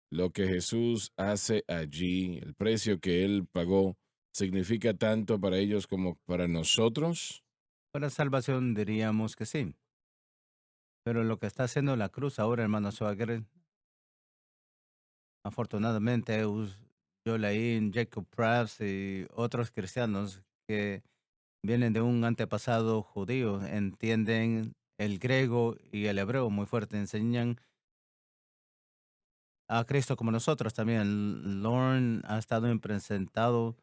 lo que Jesús hace allí, el precio que Él pagó, ¿significa tanto para ellos como para nosotros? Para salvación diríamos que sí. Pero lo que está haciendo la cruz ahora, hermano Swagger, afortunadamente yo leí en Jacob Press y otros cristianos que vienen de un antepasado judío, entienden el griego y el hebreo muy fuerte, enseñan a Cristo como nosotros también. Lauren ha estado impresionado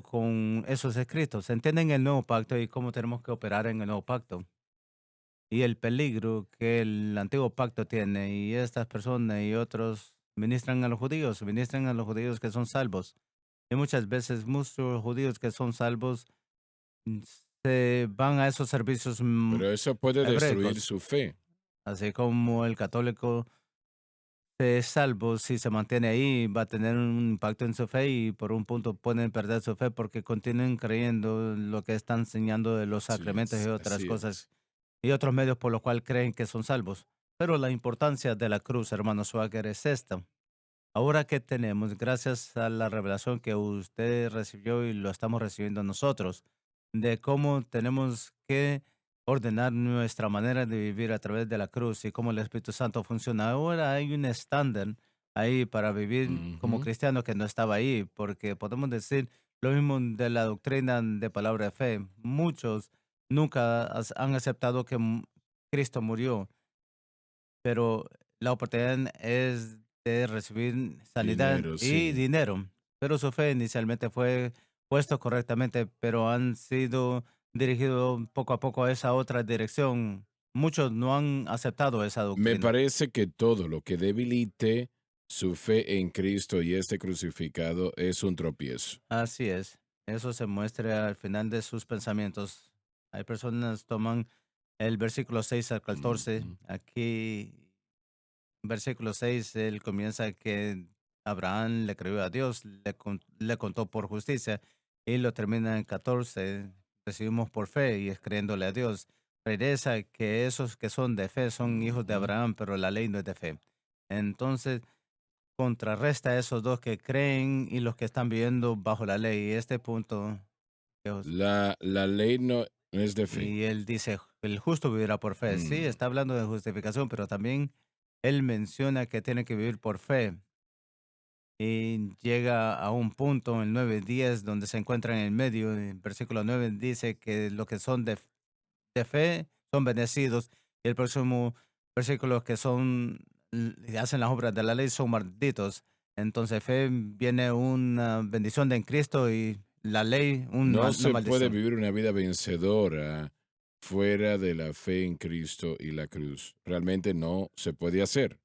con esos escritos. Entienden el nuevo pacto y cómo tenemos que operar en el nuevo pacto y el peligro que el antiguo pacto tiene. Y estas personas y otros ministran a los judíos que son salvos. Y muchas veces muchos judíos que son salvos mm, se van a esos servicios Pero eso puede destruir hebreos, su fe. así como el católico es salvo, si se mantiene ahí, va a tener un impacto en su fe y por un punto pueden perder su fe porque continúan creyendo en lo que están enseñando de los sacramentos y otras Así cosas es. y otros medios por los cuales creen que son salvos. Pero la importancia de la cruz, hermano Swagger, es esta. Ahora que tenemos, gracias a la revelación que usted recibió y lo estamos recibiendo nosotros, de cómo tenemos que ordenar nuestra manera de vivir a través de la cruz y cómo el Espíritu Santo funciona. Ahora hay un estándar ahí para vivir como Ujú. cristiano que no estaba ahí, porque podemos decir lo mismo de la doctrina de palabra de fe. Muchos nunca han aceptado que Cristo murió, pero la oportunidad es de recibir sanidad Dinero, y sí. dinero. Pero su fe inicialmente fue puesto correctamente, pero han sido dirigidos poco a poco a esa otra dirección. Muchos no han aceptado esa Me doctrina. parece que todo lo que debilite su fe en Cristo y este crucificado es un tropiezo. Así es. Eso se muestra al final de sus pensamientos. Hay personas toman el versículo 6 al 14. Ujú. Aquí, versículo 6 él comienza que Abraham le creyó a Dios, le contó por justicia y lo termina en 14. Recibimos por fe y es creyéndole a Dios. Regresa que esos que son de fe son hijos de Ujú. Abraham, pero la ley no es de fe. Entonces, contrarresta a esos dos que creen y los que están viviendo bajo la ley. Y este punto, Dios, La ley no es de fe. y él dice, el justo vivirá por fe. Sí, Mm. está hablando de justificación, pero también él menciona que tiene que vivir por fe. Y llega a un punto en 9:10 donde se encuentra en el medio. En versículo 9 dice que los que son de fe son bendecidos. Y el próximo versículo que son hacen las obras de la ley son malditos. Entonces fe viene una bendición de en Cristo y la ley No una se puede maldición. vivir una vida vencedora fuera de la fe en Cristo y la cruz. Realmente no se puede hacer.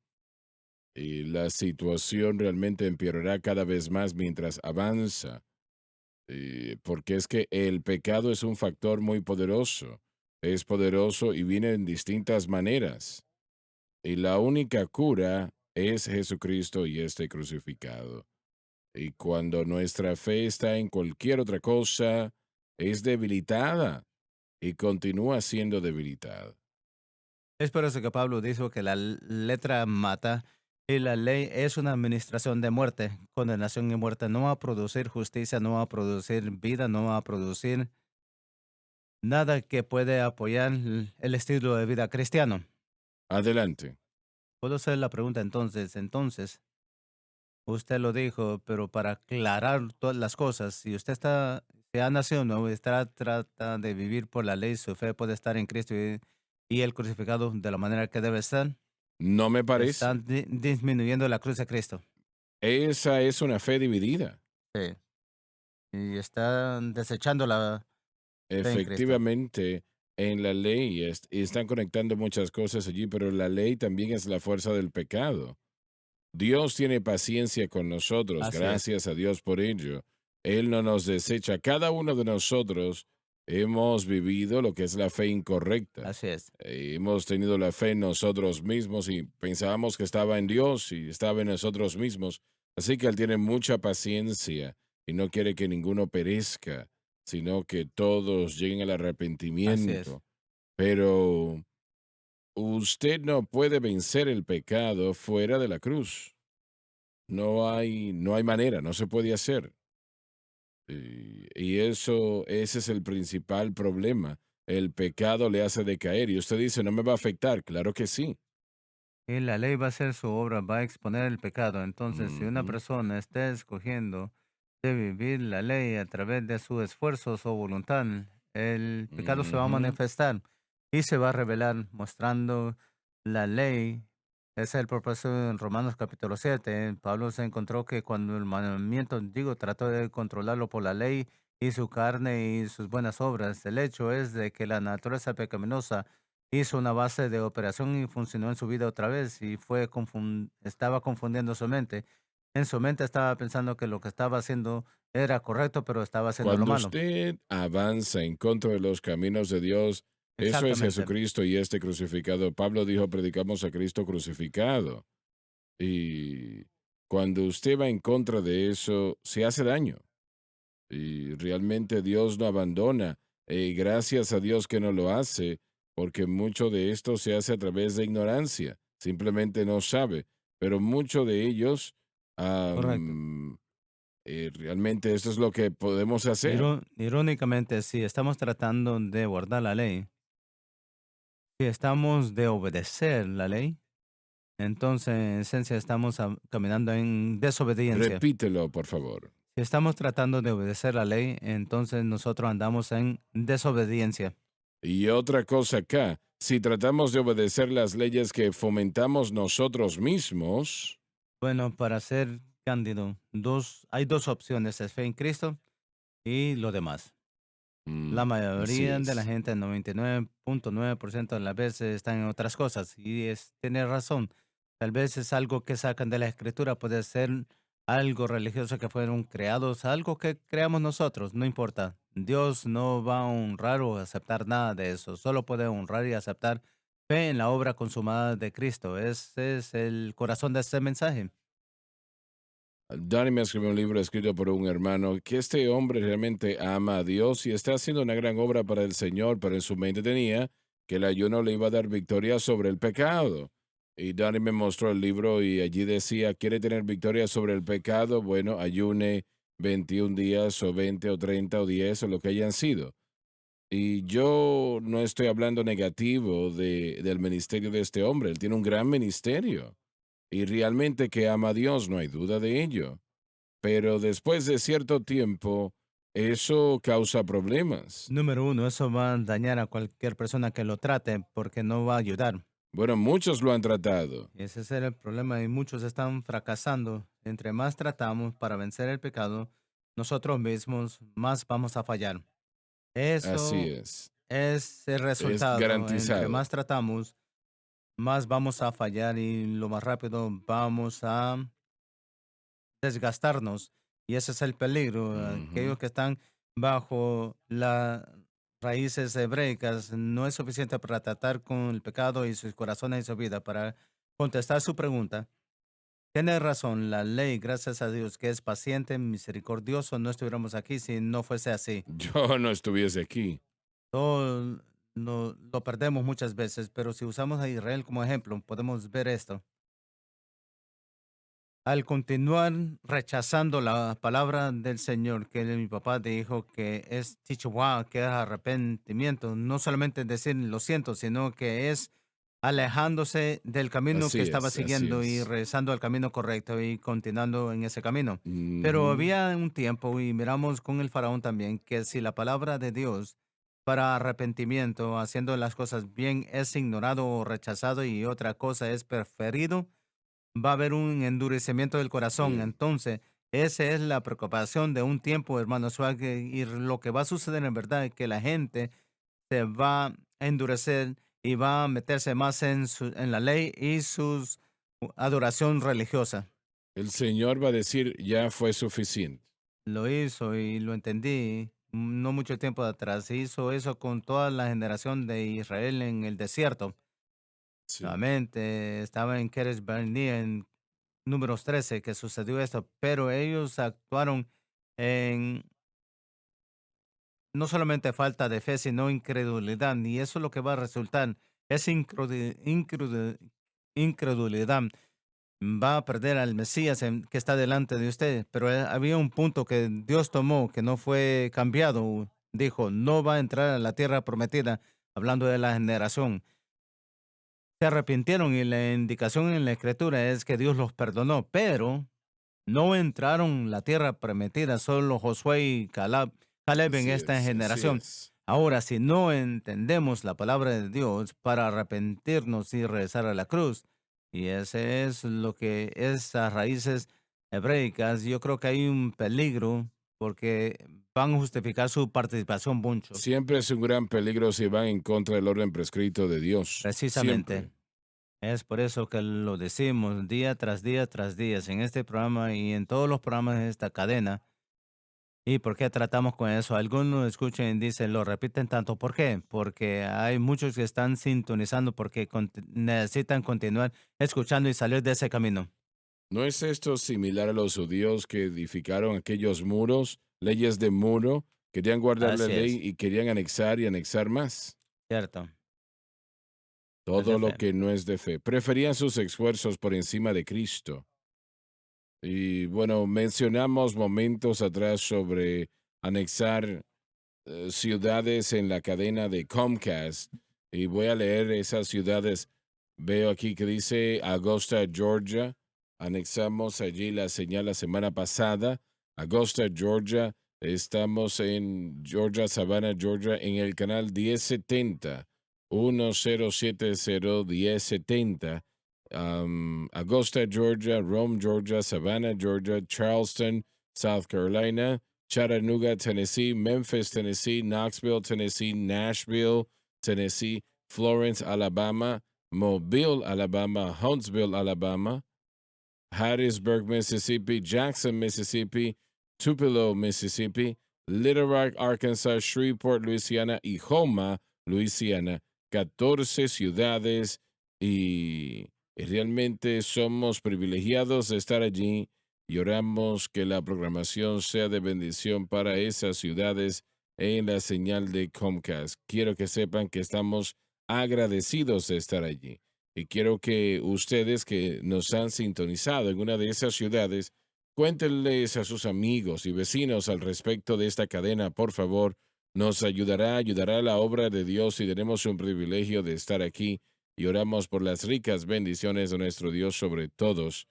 Y la situación realmente empeorará cada vez más mientras avanza, porque es que el pecado es un factor muy poderoso. Es poderoso y viene en distintas maneras. Y la única cura es Jesucristo y este crucificado. Y cuando nuestra fe está en cualquier otra cosa, es debilitada y continúa siendo debilitada. Es por eso que Pablo dijo que la letra mata y la ley es una administración de muerte, condenación y muerte. No va a producir justicia, no va a producir vida, no va a producir nada que puede apoyar el estilo de vida cristiano. Adelante. Puedo hacer la pregunta usted lo dijo, pero para aclarar todas las cosas, si usted se ha nacido nuevo y trata de vivir por la ley, su fe puede estar en Cristo y el crucificado de la manera que debe estar, No me parece. están disminuyendo la cruz de Cristo. Esa es una fe dividida. Sí. Y están desechando la fe en Cristo. Efectivamente, en la ley y están conectando muchas cosas allí, pero la ley también es la fuerza del pecado. Dios tiene paciencia con nosotros, Así es, gracias a Dios por ello. Él no nos desecha. Cada uno de nosotros hemos vivido lo que es la fe incorrecta. así es, Hemos tenido la fe en nosotros mismos y pensábamos que estaba en Dios y estaba en nosotros mismos. Así que Él tiene mucha paciencia y no quiere que ninguno perezca, sino que todos lleguen al así es. arrepentimiento. Pero usted no puede vencer el pecado fuera de la cruz. No hay manera, no se puede hacer. Y eso, ese es el principal problema. El pecado le hace decaer. Y usted dice, no me va a afectar. Claro que sí. Y la ley va a hacer su obra, va a exponer el pecado. Entonces, si una Ujú, persona está escogiendo de vivir la ley a través de sus esfuerzos o voluntad, el pecado se va a ujú. manifestar y se va a revelar mostrando la ley. Ese es el propósito en Romanos capítulo 7. Pablo se encontró que cuando el mandamiento, digo, trató de controlarlo por la ley y su carne y sus buenas obras, el hecho es de que la naturaleza pecaminosa hizo una base de operación y funcionó en su vida otra vez y estaba confundiendo su mente. En su mente estaba pensando que lo que estaba haciendo era correcto, pero estaba haciendo lo Cuando malo. usted avanza en contra de los caminos de Dios, eso es Exactamente. Jesucristo y este crucificado. Pablo dijo, predicamos a Cristo crucificado. Y cuando usted va en contra de eso, se hace daño. Y realmente Dios no abandona. Gracias a Dios que no lo hace, porque mucho de esto se hace a través de ignorancia. Simplemente no sabe. Pero mucho de ellos, Correcto. realmente esto es lo que podemos hacer. Irónicamente, si estamos tratando de guardar la ley, si estamos de obedecer la ley, entonces en esencia estamos caminando en desobediencia. Repítelo, por favor. Si estamos tratando de obedecer la ley, entonces nosotros andamos en desobediencia. Y otra cosa acá, si tratamos de obedecer las leyes que fomentamos nosotros mismos, Bueno, para ser cándido, hay dos opciones, es fe en Cristo y lo demás. La así mayoría de la es. gente, el 99.9% de las veces, están en otras cosas tiene razón. Tal vez es algo que sacan de la escritura, puede ser algo religioso que fueron creados, algo que creamos nosotros, no importa. Dios no va a honrar o aceptar nada de eso, solo puede honrar y aceptar fe en la obra consumada de Cristo. Ese es el corazón de este mensaje. Donnie me escribió un libro escrito por un hermano que este hombre realmente ama a Dios y está haciendo una gran obra para el Señor, pero en su mente tenía que el ayuno le iba a dar victoria sobre el pecado. Y Donnie me mostró el libro y allí decía, ¿quiere tener victoria sobre el pecado? Bueno, ayune 21 días o 20 o 30 o 10 o lo que hayan sido. Y yo no estoy hablando negativo del ministerio de este hombre, él tiene un gran ministerio y realmente que ama a Dios, no hay duda de ello. Pero después de cierto tiempo, eso causa problemas. Número uno, eso va a dañar a cualquier persona que lo trate porque no va a ayudar. Bueno, muchos lo han tratado. Ese es el problema y muchos están fracasando. Entre más tratamos para vencer el pecado, nosotros mismos más vamos a fallar. Así Eso es. es el Es resultado. Entre garantizado. más tratamos, más vamos a fallar y lo más rápido vamos a desgastarnos. Y ese es el peligro. Ujú. Aquellos que están bajo las raíces hebreicas no es suficiente para tratar con el pecado y sus corazones y su vida. Para contestar su pregunta, tiene razón, la ley, gracias a Dios, que es paciente, misericordioso, no estuviéramos aquí si no fuese así. Yo no estuviese aquí. Todo lo perdemos muchas veces, pero si usamos a Israel como ejemplo, podemos ver esto. Al continuar rechazando la palabra del Señor, que mi papá dijo que es tichuá, que es arrepentimiento, no solamente decir lo siento, sino que es alejándose del camino que Así estaba es, así siguiendo y es. regresando al camino correcto y continuando en ese camino. Pero Ujú. había un tiempo, y miramos con el faraón también, que si la palabra de Dios para arrepentimiento, haciendo las cosas bien, es ignorado o rechazado y otra cosa es preferido, va a haber un endurecimiento del corazón. Sí. Entonces, esa es la preocupación de un tiempo, hermano Swag, y lo que va a suceder en verdad es que la gente se va a endurecer y va a meterse más en la ley y sus adoración religiosa. El Señor va a decir, ya fue suficiente. Lo hizo y lo entendí no mucho tiempo atrás. Hizo eso con toda la generación de Israel en el desierto. Sí. Nuevamente, estaba en Keres Barnea en Números 13 que sucedió esto, pero ellos actuaron en no solamente falta de fe, sino incredulidad, y eso es lo que va a resultar, esa incredulidad va a perder al Mesías que está delante de usted, pero había un punto que Dios tomó que no fue cambiado, dijo, no va a entrar a la tierra prometida, hablando de la generación. Se arrepintieron y la indicación en la escritura es que Dios los perdonó, pero no entraron la tierra prometida, solo Josué y Caleb en Así esta es, así generación. es. Ahora, si no entendemos la palabra de Dios para arrepentirnos y regresar a la cruz, y ese es lo que esas raíces hebreicas, yo creo que hay un peligro porque van a justificar su participación mucho. Siempre es un gran peligro si van en contra del orden prescrito de Dios. Precisamente. Siempre. Es por eso que lo decimos día tras día tras día en este programa y en todos los programas de esta cadena. ¿Y por qué tratamos con eso? Algunos escuchen y dicen, lo repiten tanto. ¿Por qué? Porque hay muchos que están sintonizando porque necesitan continuar escuchando y salir de ese camino. ¿No es esto similar a los judíos que edificaron aquellos muros, leyes de muro, querían guardar la Así ley es, y querían anexar y anexar más? cierto. Es Todo de lo fe. que no es de fe. Preferían sus esfuerzos por encima de Cristo. Y bueno, mencionamos momentos atrás sobre anexar ciudades en la cadena de Comcast. Y voy a leer esas ciudades. Veo aquí que dice Augusta, Georgia. Anexamos allí la señal la semana pasada. Augusta, Georgia. Estamos en Georgia, Savannah, Georgia, en el canal 1070. 1070. Augusta, Georgia, Rome, Georgia, Savannah, Georgia, Charleston, South Carolina, Chattanooga, Tennessee, Memphis, Tennessee, Knoxville, Tennessee, Nashville, Tennessee, Florence, Alabama, Mobile, Alabama, Huntsville, Alabama, Hattiesburg, Mississippi, Jackson, Mississippi, Tupelo, Mississippi, Little Rock, Arkansas, Shreveport, Louisiana y Houma, Louisiana. 14 ciudades y realmente somos privilegiados de estar allí y oramos que la programación sea de bendición para esas ciudades en la señal de Comcast. Quiero que sepan que estamos agradecidos de estar allí. Y quiero que ustedes que nos han sintonizado en una de esas ciudades, cuéntenles a sus amigos y vecinos al respecto de esta cadena, por favor. Nos ayudará a la obra de Dios y tenemos un privilegio de estar aquí y oramos por las ricas bendiciones de nuestro Dios sobre todos.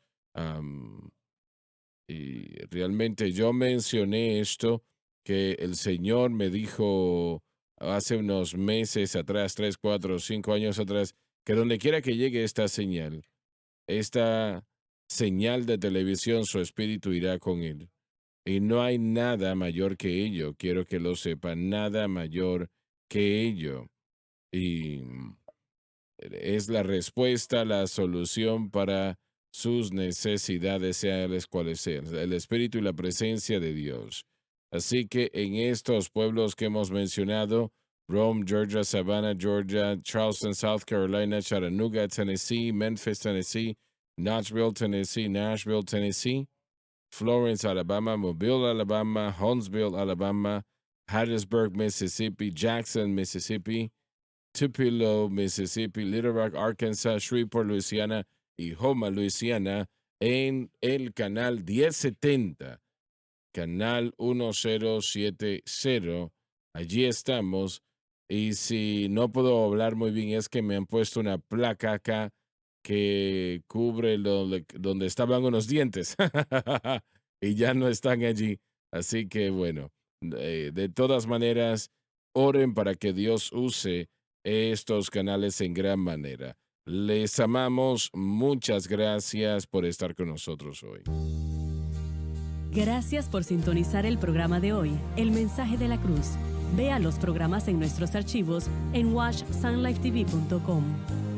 Y realmente yo mencioné esto que el Señor me dijo hace unos meses atrás, 3, 4, 5 años atrás, que donde quiera que llegue esta señal de televisión, su espíritu irá con él. Y no hay nada mayor que ello, quiero que lo sepan, nada mayor que ello. Y es la respuesta, la solución para sus necesidades, sean las cuales sean, el espíritu y la presencia de Dios. Así que en estos pueblos que hemos mencionado, Rome, Georgia, Savannah, Georgia, Charleston, South Carolina, Chattanooga, Tennessee, Memphis, Tennessee, Knoxville, Tennessee, Nashville, Tennessee, Florence, Alabama, Mobile, Alabama, Huntsville, Alabama, Hattiesburg, Mississippi, Jackson, Mississippi, Tupelo, Mississippi, Little Rock, Arkansas, Shreveport, Louisiana y Houma, Louisiana, en el canal 1070, canal 1070. Allí estamos. Y si no puedo hablar muy bien, es que me han puesto una placa acá que cubre donde estaban unos dientes y ya no están allí. Así que bueno, de todas maneras, oren para que Dios use estos canales en gran manera. Les amamos. Muchas gracias por estar con nosotros hoy. Gracias por sintonizar el programa de hoy, El Mensaje de la Cruz. Vea los programas en nuestros archivos en washsunlifetv.com.